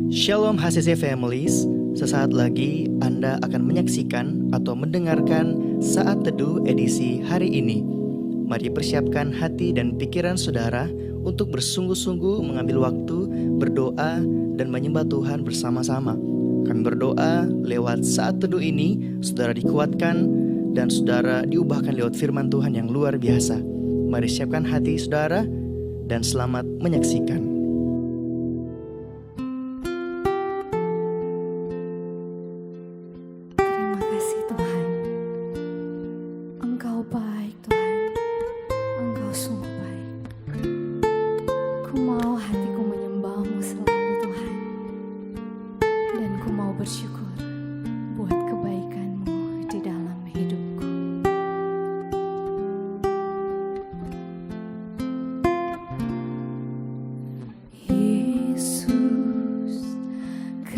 Shalom HCC Families, sesaat lagi Anda akan menyaksikan atau mendengarkan Saat Teduh edisi hari ini. Mari persiapkan hati dan pikiran saudara untuk bersungguh-sungguh mengambil waktu berdoa dan menyembah Tuhan bersama-sama. Kami berdoa lewat Saat Teduh ini, saudara dikuatkan dan saudara diubahkan lewat firman Tuhan yang luar biasa. Mari siapkan hati saudara dan selamat menyaksikan.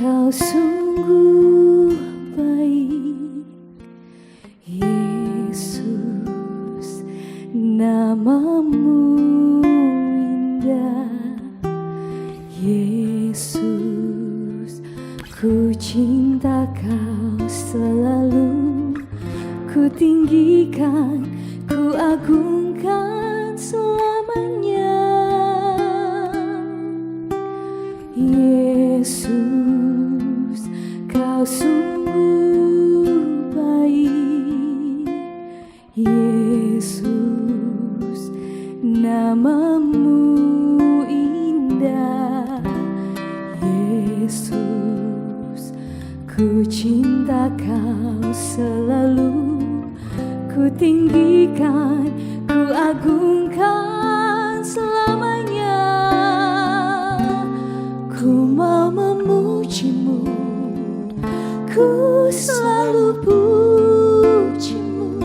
Kau sungguh baik, Yesus, namamu indah, Yesus, ku cinta kau selalu, ku tinggikan, ku agungkan selamanya, Yesus. Kau sungguh baik, Yesus, namamu indah, Yesus, ku cinta kau selalu, ku tinggikan, ku agungkan selamanya, ku mau memujimu, ku selalu pujimu,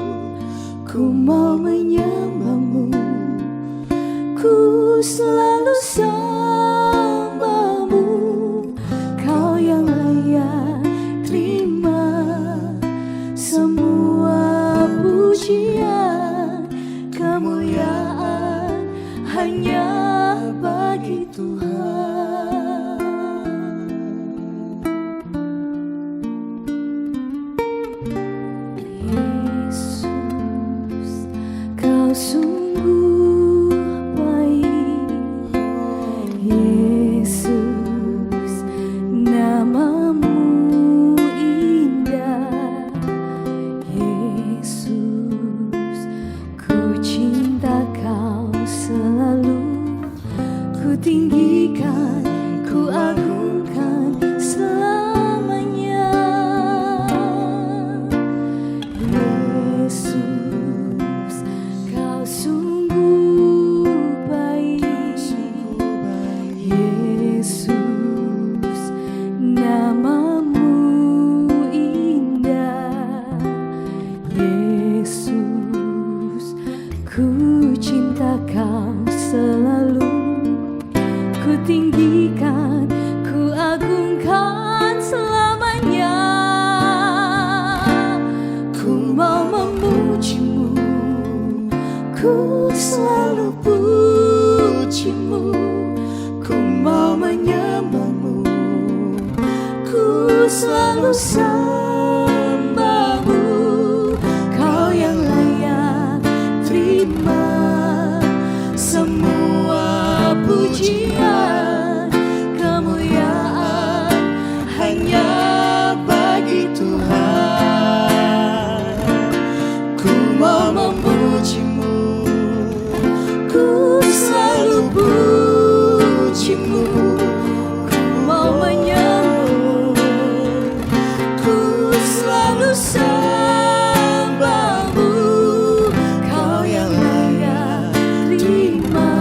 ku mau menyembahmu, ku selalu sembahmu, kau yang layak terima semua pujian, kemuliaan hanya bagi Tuhan. Sungguh baik, Yesus, namamu indah, Yesus, ku cinta kau selalu, ku tinggikan, ku agungkan selamanya, Yesus. Sungguh baik, Yesus, namamu indah, Yesus, ku cinta kau selalu, ku tinggikan, ku agungkan selamanya, ku mau memujimu, ku selalu pujimu, ku mau menyembahmu, ku selalu sembahmu, kau yang layak terima semua pujian, kemuliaan hanya bagi Tuhan. Ku mau memujimu, ku selalu pujimu, ku mau menyembahmu, ku selalu sembahmu, kau yang layak terima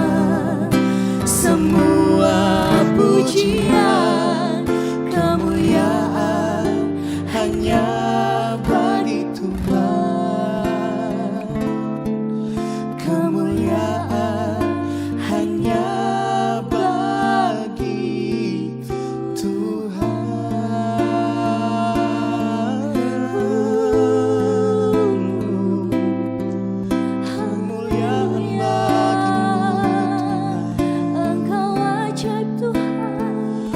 semua pujian, kemuliaan hanya bagi Tuhan. Kemuliaan hanya bagi Tuhan. Kemuliaan bagimu Tuhan. Engkau ajaib Tuhan.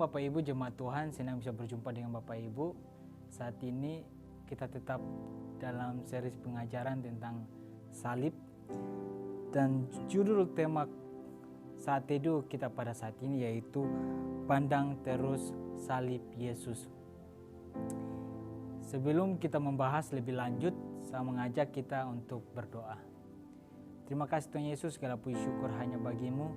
Bapak Ibu jemaat Tuhan, senang bisa berjumpa dengan Bapak Ibu. Saat ini kita tetap dalam seri pengajaran tentang salib. Dan judul tema saat teduh kita pada saat ini yaitu pandang terus salib Yesus. Sebelum kita membahas lebih lanjut, saya mengajak kita untuk berdoa. Terima kasih Tuhan Yesus, segala puji syukur hanya bagimu.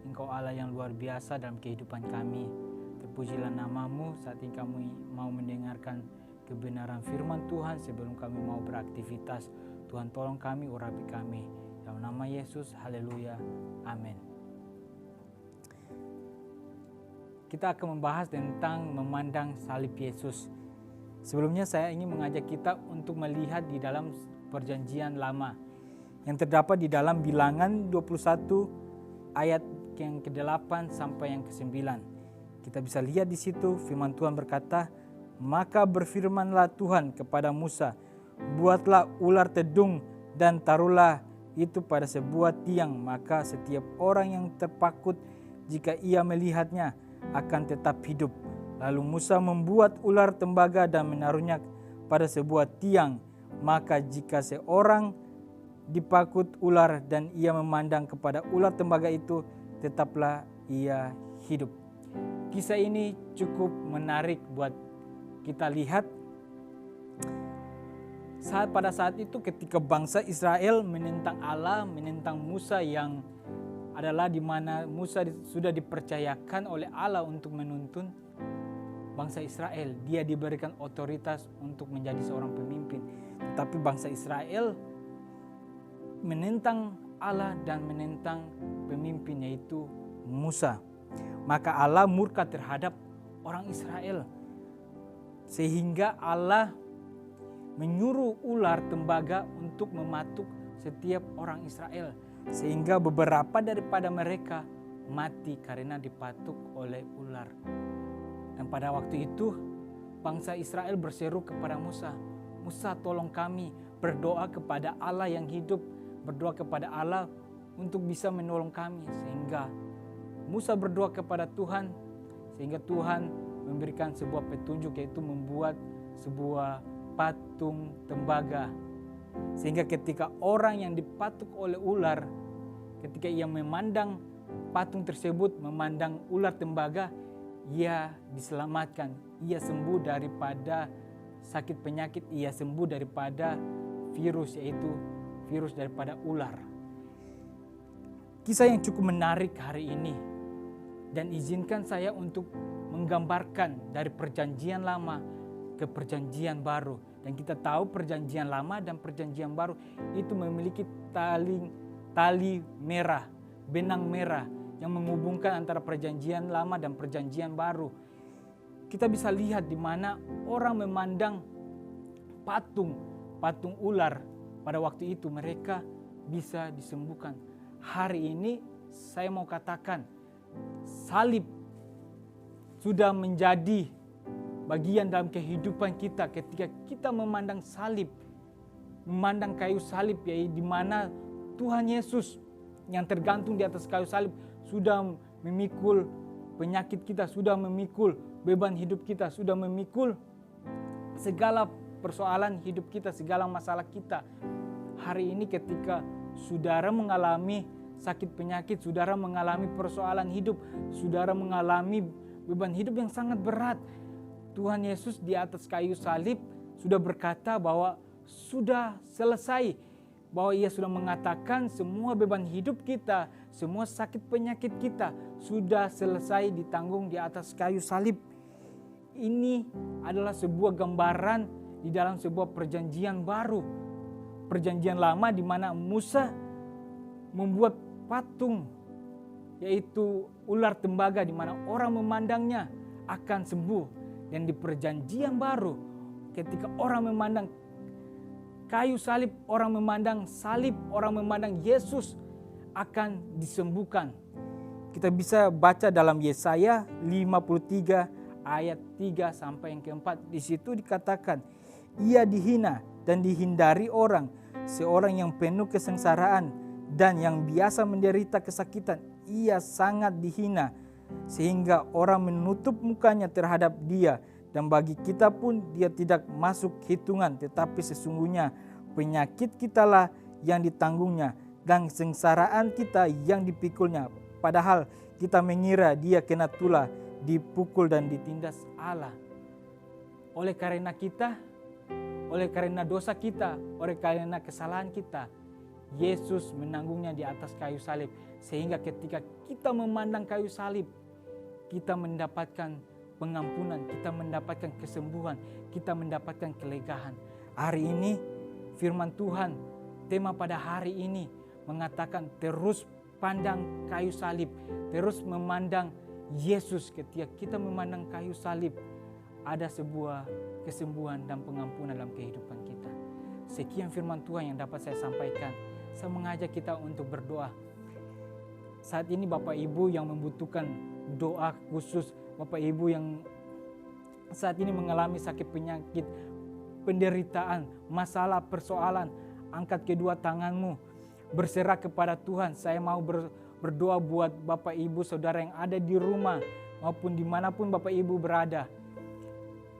Engkau Allah yang luar biasa dalam kehidupan kami. Terpujilah namamu saat ini kami mau mendengarkan kebenaran firman Tuhan sebelum kami mau beraktivitas. Tuhan tolong kami, urapi kami. Dalam nama Yesus, haleluya, amin. Kita akan membahas tentang memandang salib Yesus. Sebelumnya saya ingin mengajak kita untuk melihat di dalam perjanjian lama yang terdapat di dalam Bilangan 21 ayat yang ke-8 sampai yang ke-9. Kita bisa lihat di situ firman Tuhan berkata, "Maka berfirmanlah Tuhan kepada Musa, buatlah ular tedung dan taruhlah itu pada sebuah tiang, maka setiap orang yang terpakut jika ia melihatnya akan tetap hidup." Lalu Musa membuat ular tembaga dan menaruhnya pada sebuah tiang, maka jika seorang dipakut ular dan ia memandang kepada ular tembaga itu, tetaplah ia hidup. Kisah ini cukup menarik buat kita lihat. Pada saat itu ketika bangsa Israel menentang Allah, menentang Musa yang adalah di mana Musa sudah dipercayakan oleh Allah untuk menuntun bangsa Israel. Dia diberikan otoritas untuk menjadi seorang pemimpin. Tetapi bangsa Israel menentang Allah dan menentang pemimpin yaitu Musa. Maka Allah murka terhadap orang Israel. Sehingga Allah menyuruh ular tembaga untuk mematuk setiap orang Israel. Sehingga beberapa daripada mereka mati karena dipatuk oleh ular. Dan pada waktu itu bangsa Israel berseru kepada Musa, "Musa, tolong kami, berdoa kepada Allah yang hidup, berdoa kepada Allah untuk bisa menolong kami." Sehingga Musa berdoa kepada Tuhan, sehingga Tuhan memberikan sebuah petunjuk yaitu membuat sebuah patung tembaga. Sehingga ketika orang yang dipatuk oleh ular, ketika ia memandang patung tersebut, memandang ular tembaga, ia diselamatkan, ia sembuh daripada sakit penyakit, ia sembuh daripada virus, yaitu virus daripada ular. Kisah yang cukup menarik hari ini, dan izinkan saya untuk menggambarkan dari perjanjian lama ke perjanjian baru. Dan kita tahu perjanjian lama dan perjanjian baru itu memiliki tali merah, benang merah yang menghubungkan antara perjanjian lama dan perjanjian baru. Kita bisa lihat di mana orang memandang patung ular pada waktu itu mereka bisa disembuhkan. Hari ini saya mau katakan salib sudah menjadi bagian dalam kehidupan kita. Ketika kita memandang salib, memandang kayu salib, yaitu di mana Tuhan Yesus yang tergantung di atas kayu salib sudah memikul penyakit kita, sudah memikul beban hidup kita, sudah memikul segala persoalan hidup kita, segala masalah kita. Hari ini ketika saudara mengalami sakit penyakit, saudara mengalami persoalan hidup, saudara mengalami beban hidup yang sangat berat, Tuhan Yesus di atas kayu salib sudah berkata bahwa sudah selesai, bahwa ia sudah mengatakan semua beban hidup kita, semua sakit penyakit kita sudah selesai ditanggung di atas kayu salib. Ini adalah sebuah gambaran di dalam sebuah perjanjian baru. Perjanjian lama di mana Musa membuat patung yaitu ular tembaga di mana orang memandangnya akan sembuh. Dan di perjanjian baru ketika orang memandang kayu salib, orang memandang salib, orang memandang Yesus akan disembuhkan. Kita bisa baca dalam Yesaya 53 ayat 3 sampai yang keempat. Di situ dikatakan, "Ia dihina dan dihindari orang, seorang yang penuh kesengsaraan dan yang biasa menderita kesakitan. Ia sangat dihina sehingga orang menutup mukanya terhadap Dia, dan bagi kita pun Dia tidak masuk hitungan, tetapi sesungguhnya penyakit kitalah yang ditanggungnya dan sengsaraan kita yang dipikulnya. Padahal kita mengira Dia kena tulah, dipukul dan ditindas Allah. Oleh karena dosa kita, oleh karena kesalahan kita, Yesus menanggungnya di atas kayu salib. Sehingga ketika kita memandang kayu salib, kita mendapatkan pengampunan, kita mendapatkan kesembuhan, kita mendapatkan kelegaan. Hari ini firman Tuhan, tema pada hari ini mengatakan terus pandang kayu salib, terus memandang Yesus. Ketika kita memandang kayu salib, ada sebuah kesembuhan dan pengampunan dalam kehidupan kita. Sekian firman Tuhan yang dapat saya sampaikan. Saya mengajak kita untuk berdoa. Saat ini Bapak Ibu yang membutuhkan doa khusus, Bapak Ibu yang saat ini mengalami sakit penyakit, penderitaan, masalah, persoalan, angkat kedua tanganmu, berserah kepada Tuhan. Saya mau berdoa buat Bapak Ibu saudara yang ada di rumah maupun dimanapun Bapak Ibu berada.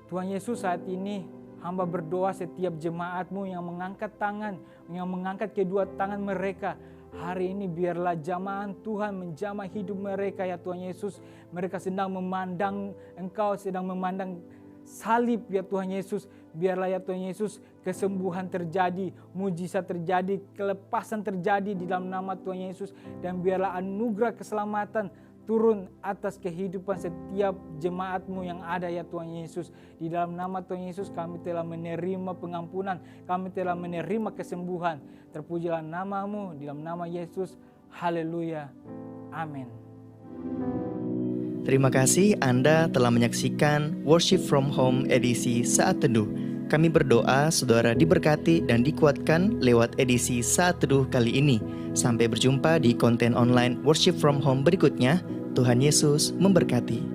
Tuhan Yesus, saat ini hamba berdoa setiap jemaatmu yang mengangkat tangan, yang mengangkat kedua tangan mereka. Hari ini biarlah jamahan Tuhan menjamah hidup mereka ya Tuhan Yesus. Mereka sedang memandang Engkau, sedang memandang salib ya Tuhan Yesus. Biarlah ya Tuhan Yesus kesembuhan terjadi, mujizat terjadi, kelepasan terjadi di dalam nama Tuhan Yesus. Dan biarlah anugerah keselamatan turun atas kehidupan setiap jemaatmu yang ada ya Tuhan Yesus. Di dalam nama Tuhan Yesus kami telah menerima pengampunan, kami telah menerima kesembuhan. Terpujilah namamu di dalam nama Yesus. Haleluya. Amin. Terima kasih Anda telah menyaksikan Worship from Home edisi Saat Teduh. Kami berdoa saudara diberkati dan dikuatkan lewat edisi Saat Teduh kali ini. Sampai berjumpa di konten online Worship from Home berikutnya. Tuhan Yesus memberkati.